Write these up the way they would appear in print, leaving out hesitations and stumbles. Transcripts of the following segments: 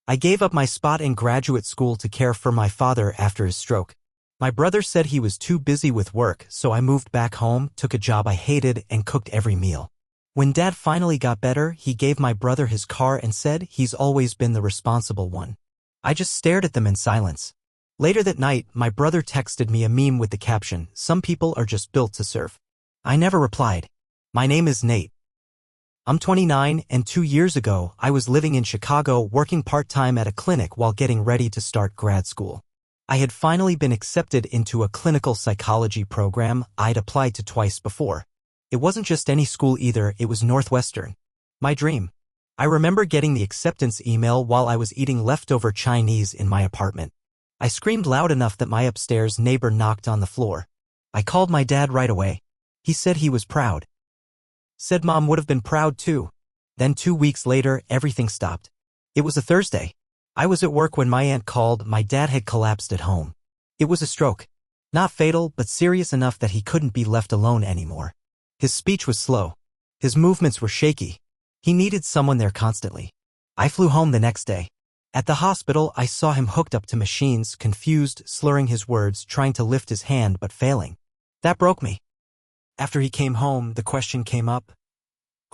I gave up my spot in graduate school to care for my father after his stroke. My brother said he was too busy with work, so I moved back home, took a job I hated, and cooked every meal. When Dad finally got better, he gave my brother his car and said he's always been the responsible one. I just stared at them in silence. Later that night, my brother texted me a meme with the caption, "Some people are just built to serve." I never replied. My name is Nate. I'm 29, and 2 years ago, I was living in Chicago working part-time at a clinic while getting ready to start grad school. I had finally been accepted into a clinical psychology program I'd applied to twice before. It wasn't just any school either, it was Northwestern. My dream. I remember getting the acceptance email while I was eating leftover Chinese in my apartment. I screamed loud enough that my upstairs neighbor knocked on the floor. I called my dad right away. He said he was proud. Said Mom would have been proud too. Then 2 weeks later, everything stopped. It was a Thursday. I was at work when my aunt called. My dad had collapsed at home. It was a stroke. Not fatal, but serious enough that he couldn't be left alone anymore. His speech was slow. His movements were shaky. He needed someone there constantly. I flew home the next day. At the hospital, I saw him hooked up to machines, confused, slurring his words, trying to lift his hand but failing. That broke me. After he came home, the question came up.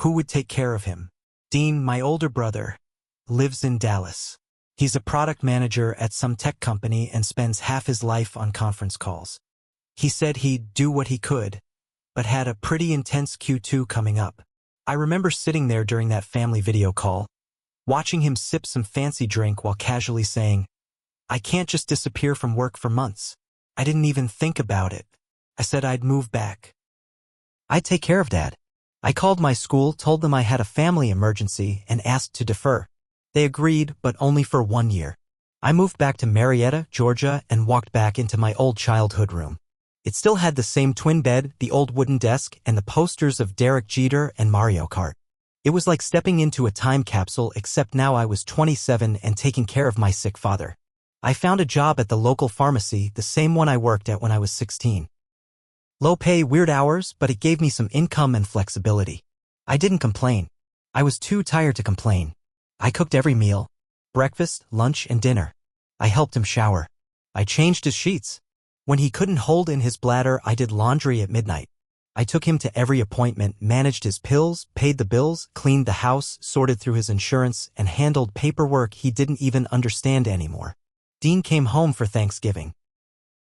Who would take care of him? Dean, my older brother, lives in Dallas. He's a product manager at some tech company and spends half his life on conference calls. He said he'd do what he could, but had a pretty intense Q2 coming up. I remember sitting there during that family video call, watching him sip some fancy drink while casually saying, "I can't just disappear from work for months." I didn't even think about it. I said I'd move back. I'd take care of Dad. I called my school, told them I had a family emergency, and asked to defer. They agreed, but only for 1 year. I moved back to Marietta, Georgia, and walked back into my old childhood room. It still had the same twin bed, the old wooden desk, and the posters of Derek Jeter and Mario Kart. It was like stepping into a time capsule, except now I was 27 and taking care of my sick father. I found a job at the local pharmacy, the same one I worked at when I was 16. Low pay, weird hours, but it gave me some income and flexibility. I didn't complain. I was too tired to complain. I cooked every meal, breakfast, lunch, and dinner. I helped him shower. I changed his sheets. When he couldn't hold in his bladder, I did laundry at midnight. I took him to every appointment, managed his pills, paid the bills, cleaned the house, sorted through his insurance, and handled paperwork he didn't even understand anymore. Dean came home for Thanksgiving.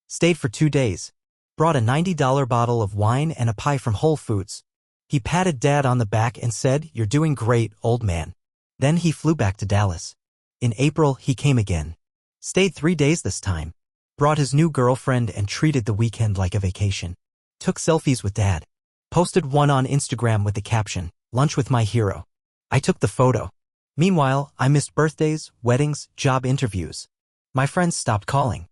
Stayed for 2 days. Brought a $90 bottle of wine and a pie from Whole Foods. He patted Dad on the back and said, "You're doing great, old man." Then he flew back to Dallas. In April, he came again. Stayed 3 days this time. Brought his new girlfriend and treated the weekend like a vacation. Took selfies with Dad. Posted one on Instagram with the caption, "Lunch with my hero." I took the photo. Meanwhile, I missed birthdays, weddings, job interviews. My friends stopped calling.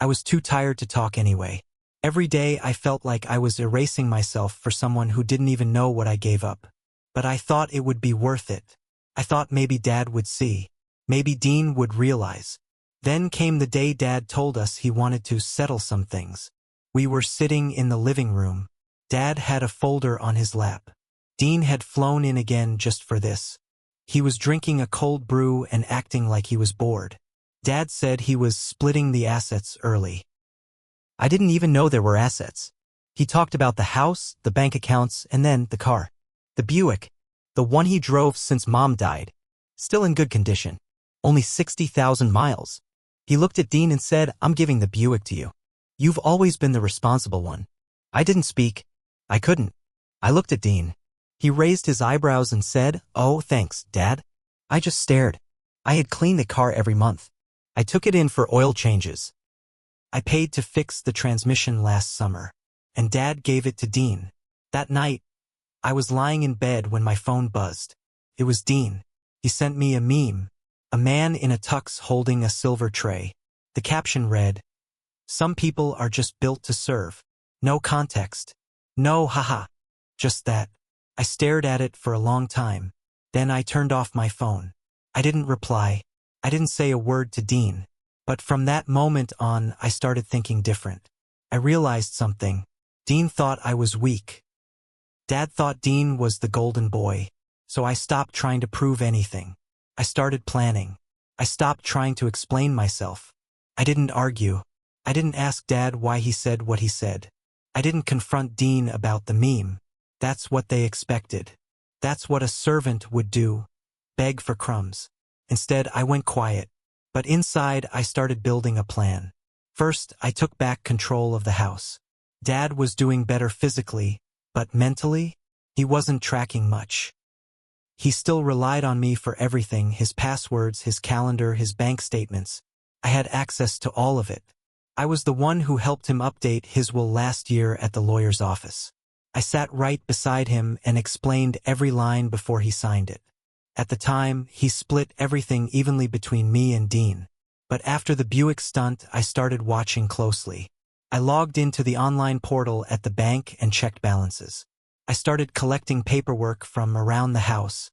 I was too tired to talk anyway. Every day I felt like I was erasing myself for someone who didn't even know what I gave up. But I thought it would be worth it. I thought maybe Dad would see. Maybe Dean would realize. Then came the day Dad told us he wanted to settle some things. We were sitting in the living room. Dad had a folder on his lap. Dean had flown in again just for this. He was drinking a cold brew and acting like he was bored. Dad said he was splitting the assets early. I didn't even know there were assets. He talked about the house, the bank accounts, and then the car. The Buick. The one he drove since Mom died. Still in good condition. Only 60,000 miles. He looked at Dean and said, "I'm giving the Buick to you. You've always been the responsible one." I didn't speak. I couldn't. I looked at Dean. He raised his eyebrows and said, "Oh, thanks, Dad." I just stared. I had cleaned the car every month. I took it in for oil changes. I paid to fix the transmission last summer, and Dad gave it to Dean. That night, I was lying in bed when my phone buzzed. It was Dean. He sent me a meme, a man in a tux holding a silver tray. The caption read, "Some people are just built to serve." No context. No haha. Just that. I stared at it for a long time. Then I turned off my phone. I didn't reply. I didn't say a word to Dean. But from that moment on, I started thinking different. I realized something. Dean thought I was weak. Dad thought Dean was the golden boy. So I stopped trying to prove anything. I started planning. I stopped trying to explain myself. I didn't argue. I didn't ask Dad why he said what he said. I didn't confront Dean about the meme. That's what they expected. That's what a servant would do. Beg for crumbs. Instead, I went quiet. But inside, I started building a plan. First, I took back control of the house. Dad was doing better physically, but mentally, he wasn't tracking much. He still relied on me for everything, his passwords, his calendar, his bank statements. I had access to all of it. I was the one who helped him update his will last year at the lawyer's office. I sat right beside him and explained every line before he signed it. At the time, he split everything evenly between me and Dean. But after the Buick stunt, I started watching closely. I logged into the online portal at the bank and checked balances. I started collecting paperwork from around the house.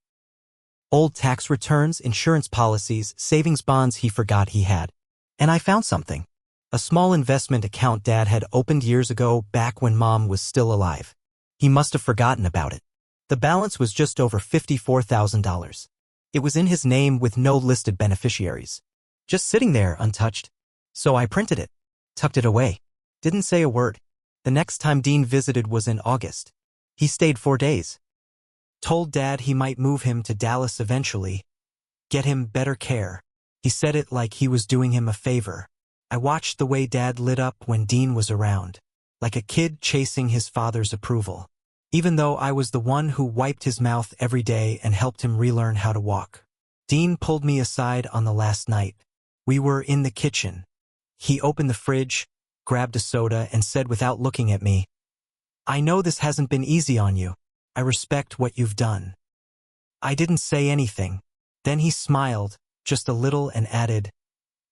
Old tax returns, insurance policies, savings bonds he forgot he had. And I found something. A small investment account Dad had opened years ago back when Mom was still alive. He must have forgotten about it. The balance was just over $54,000. It was in his name with no listed beneficiaries. Just sitting there untouched. So I printed it. Tucked it away. Didn't say a word. The next time Dean visited was in August. He stayed 4 days. Told Dad he might move him to Dallas eventually. Get him better care. He said it like he was doing him a favor. I watched the way Dad lit up when Dean was around. Like a kid chasing his father's approval. Even though I was the one who wiped his mouth every day and helped him relearn how to walk. Dean pulled me aside on the last night. We were in the kitchen. He opened the fridge, grabbed a soda, and said without looking at me, "I know this hasn't been easy on you. I respect what you've done." I didn't say anything. Then he smiled, just a little, and added,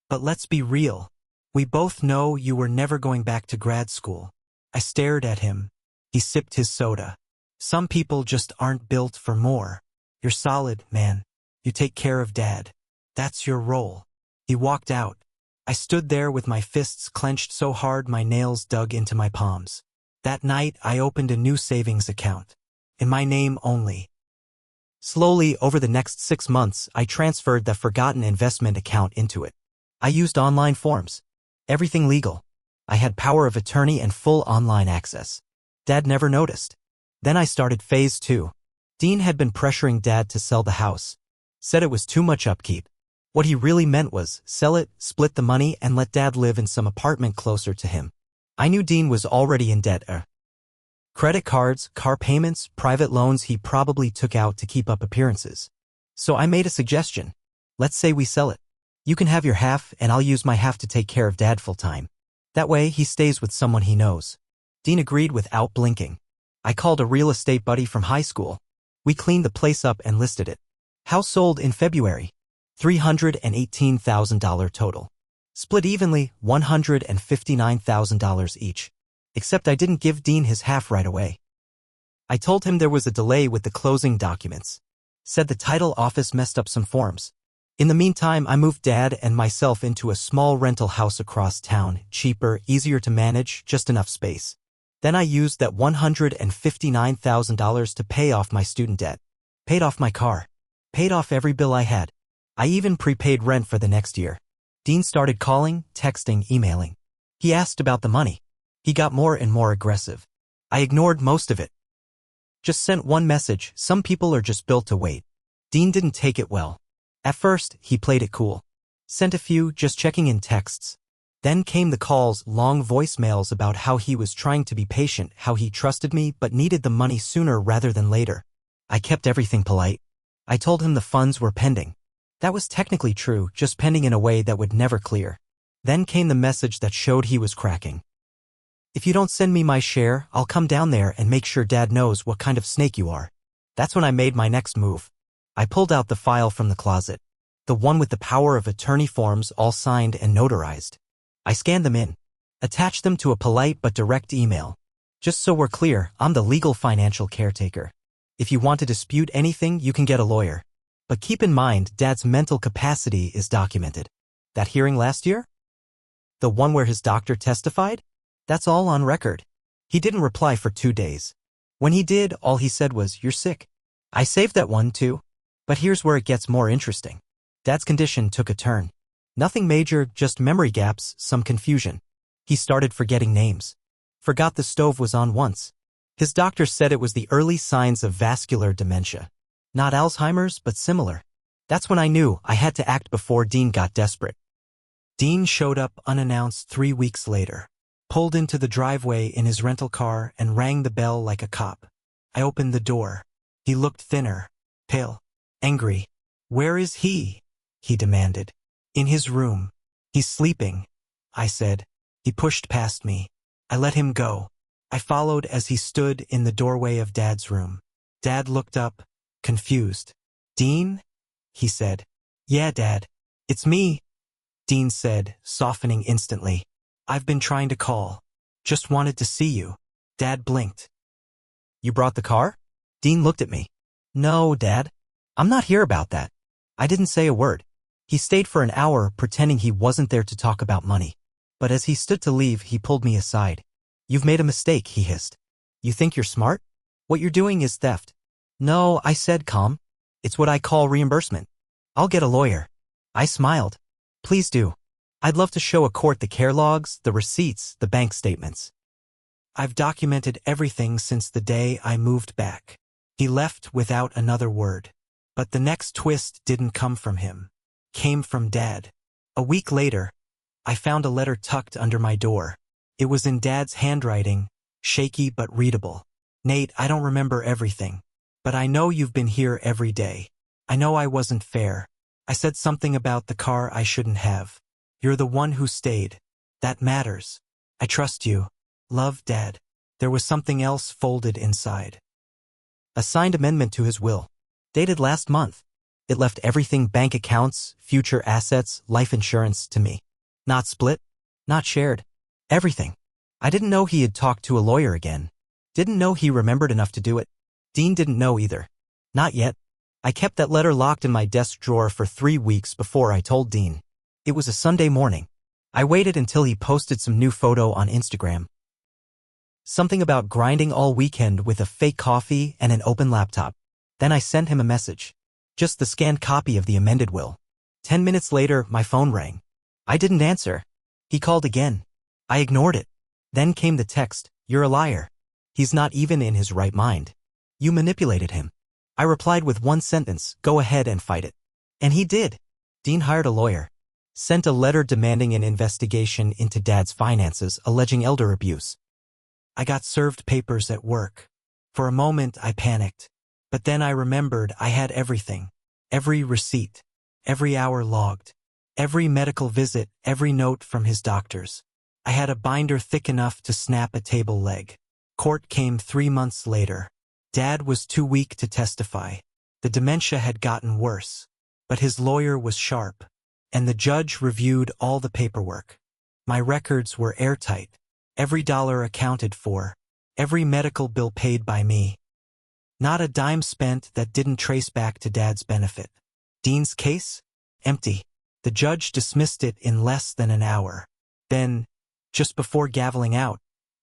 "But let's be real. We both know you were never going back to grad school." I stared at him. He sipped his soda. "Some people just aren't built for more. You're solid, man. You take care of Dad. That's your role." He walked out. I stood there with my fists clenched so hard my nails dug into my palms. That night, I opened a new savings account. In my name only. Slowly, over the next 6 months, I transferred the forgotten investment account into it. I used online forms. Everything legal. I had power of attorney and full online access. Dad never noticed. Then I started phase 2. Dean had been pressuring Dad to sell the house. Said it was too much upkeep. What he really meant was, sell it, split the money, and let Dad live in some apartment closer to him. I knew Dean was already in debt. Credit cards, car payments, private loans he probably took out to keep up appearances. So I made a suggestion. Let's say we sell it. You can have your half, and I'll use my half to take care of Dad full-time. That way, he stays with someone he knows. Dean agreed without blinking. I called a real estate buddy from high school. We cleaned the place up and listed it. House sold in February. $318,000 total. Split evenly, $159,000 each. Except I didn't give Dean his half right away. I told him there was a delay with the closing documents. Said the title office messed up some forms. In the meantime, I moved Dad and myself into a small rental house across town, cheaper, easier to manage, just enough space. Then I used that $159,000 to pay off my student debt. Paid off my car. Paid off every bill I had. I even prepaid rent for the next year. Dean started calling, texting, emailing. He asked about the money. He got more and more aggressive. I ignored most of it. Just sent one message, "Some people are just built to wait." Dean didn't take it well. At first, he played it cool. Sent a few, just checking in texts. Then came the calls, long voicemails about how he was trying to be patient, how he trusted me but needed the money sooner rather than later. I kept everything polite. I told him the funds were pending. That was technically true, just pending in a way that would never clear. Then came the message that showed he was cracking. "If you don't send me my share, I'll come down there and make sure Dad knows what kind of snake you are." That's when I made my next move. I pulled out the file from the closet. The one with the power of attorney forms all signed and notarized. I scanned them in. Attached them to a polite but direct email. "Just so we're clear, I'm the legal financial caretaker. If you want to dispute anything, you can get a lawyer. But keep in mind, Dad's mental capacity is documented." That hearing last year? The one where his doctor testified? That's all on record. He didn't reply for 2 days. When he did, all he said was, "You're sick." I saved that one too. But here's where it gets more interesting. Dad's condition took a turn. Nothing major, just memory gaps, some confusion. He started forgetting names. Forgot the stove was on once. His doctor said it was the early signs of vascular dementia. Not Alzheimer's, but similar. That's when I knew I had to act before Dean got desperate. Dean showed up unannounced 3 weeks later. Pulled into the driveway in his rental car and rang the bell like a cop. I opened the door. He looked thinner, pale, angry. "Where is he?" he demanded. "In his room. He's sleeping," I said. He pushed past me. I let him go. I followed as he stood in the doorway of Dad's room. Dad looked up, confused. "Dean?" he said. "Yeah, Dad. It's me," Dean said, softening instantly. "I've been trying to call. Just wanted to see you." Dad blinked. "You brought the car?" Dean looked at me. "No, Dad. I'm not here about that." I didn't say a word. He stayed for an hour pretending he wasn't there to talk about money. But as he stood to leave, he pulled me aside. "You've made a mistake," he hissed. "You think you're smart? What you're doing is theft." "No," I said, calm. "It's what I call reimbursement. I'll get a lawyer." I smiled. "Please do. I'd love to show a court the care logs, the receipts, the bank statements. I've documented everything since the day I moved back." He left without another word. But the next twist didn't come from him. Came from Dad. A week later, I found a letter tucked under my door. It was in Dad's handwriting, shaky but readable. "Nate, I don't remember everything. But I know you've been here every day. I know I wasn't fair. I said something about the car I shouldn't have. You're the one who stayed. That matters. I trust you. Love, Dad." There was something else folded inside. A signed amendment to his will. Dated last month. It left everything, bank accounts, future assets, life insurance, to me. Not split. Not shared. Everything. I didn't know he had talked to a lawyer again. Didn't know he remembered enough to do it. Dean didn't know either. Not yet. I kept that letter locked in my desk drawer for 3 weeks before I told Dean. It was a Sunday morning. I waited until he posted some new photo on Instagram. Something about grinding all weekend with a fake coffee and an open laptop. Then I sent him a message. Just the scanned copy of the amended will. 10 minutes later, my phone rang. I didn't answer. He called again. I ignored it. Then came the text, "You're a liar. He's not even in his right mind. You manipulated him." I replied with one sentence, "Go ahead and fight it." And he did. Dean hired a lawyer. Sent a letter demanding an investigation into Dad's finances, alleging elder abuse. I got served papers at work. For a moment, I panicked. But then I remembered I had everything. Every receipt. Every hour logged. Every medical visit, every note from his doctors. I had a binder thick enough to snap a table leg. Court came 3 months later. Dad was too weak to testify. The dementia had gotten worse. But his lawyer was sharp. And the judge reviewed all the paperwork. My records were airtight. Every dollar accounted for. Every medical bill paid by me. Not a dime spent that didn't trace back to Dad's benefit. Dean's case? Empty. The judge dismissed it in less than an hour. Then, just before gaveling out,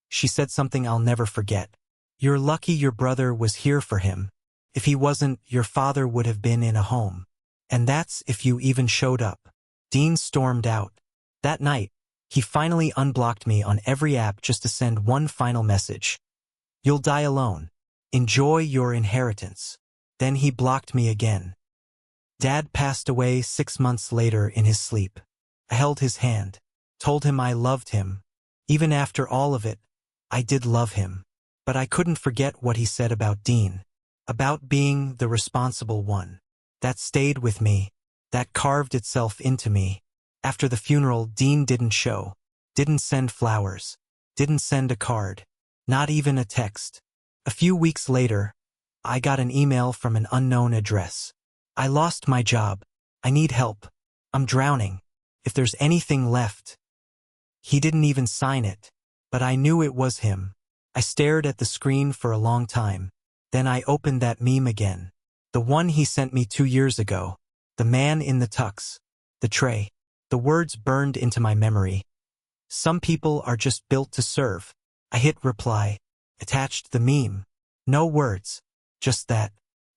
she said something I'll never forget. "You're lucky your brother was here for him. If he wasn't, your father would have been in a home. And that's if you even showed up." Dean stormed out. That night, he finally unblocked me on every app just to send one final message. "You'll die alone. Enjoy your inheritance." Then he blocked me again. Dad passed away 6 months later in his sleep. I held his hand, told him I loved him. Even after all of it, I did love him. But I couldn't forget what he said about Dean. About being the responsible one. That stayed with me. That carved itself into me. After the funeral, Dean didn't show. Didn't send flowers. Didn't send a card. Not even a text. A few weeks later, I got an email from an unknown address. "I lost my job. I need help. I'm drowning. If there's anything left." He didn't even sign it. But I knew it was him. I stared at the screen for a long time. Then I opened that meme again. The one he sent me 2 years ago. The man in the tux. The tray. The words burned into my memory. "Some people are just built to serve." I hit reply. Attached the meme. No words. Just that.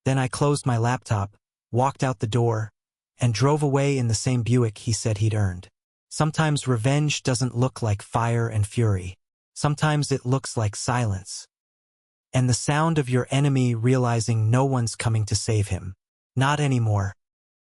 Then I closed my laptop, walked out the door, and drove away in the same Buick he said he'd earned. Sometimes revenge doesn't look like fire and fury. Sometimes it looks like silence. And the sound of your enemy realizing no one's coming to save him. Not anymore.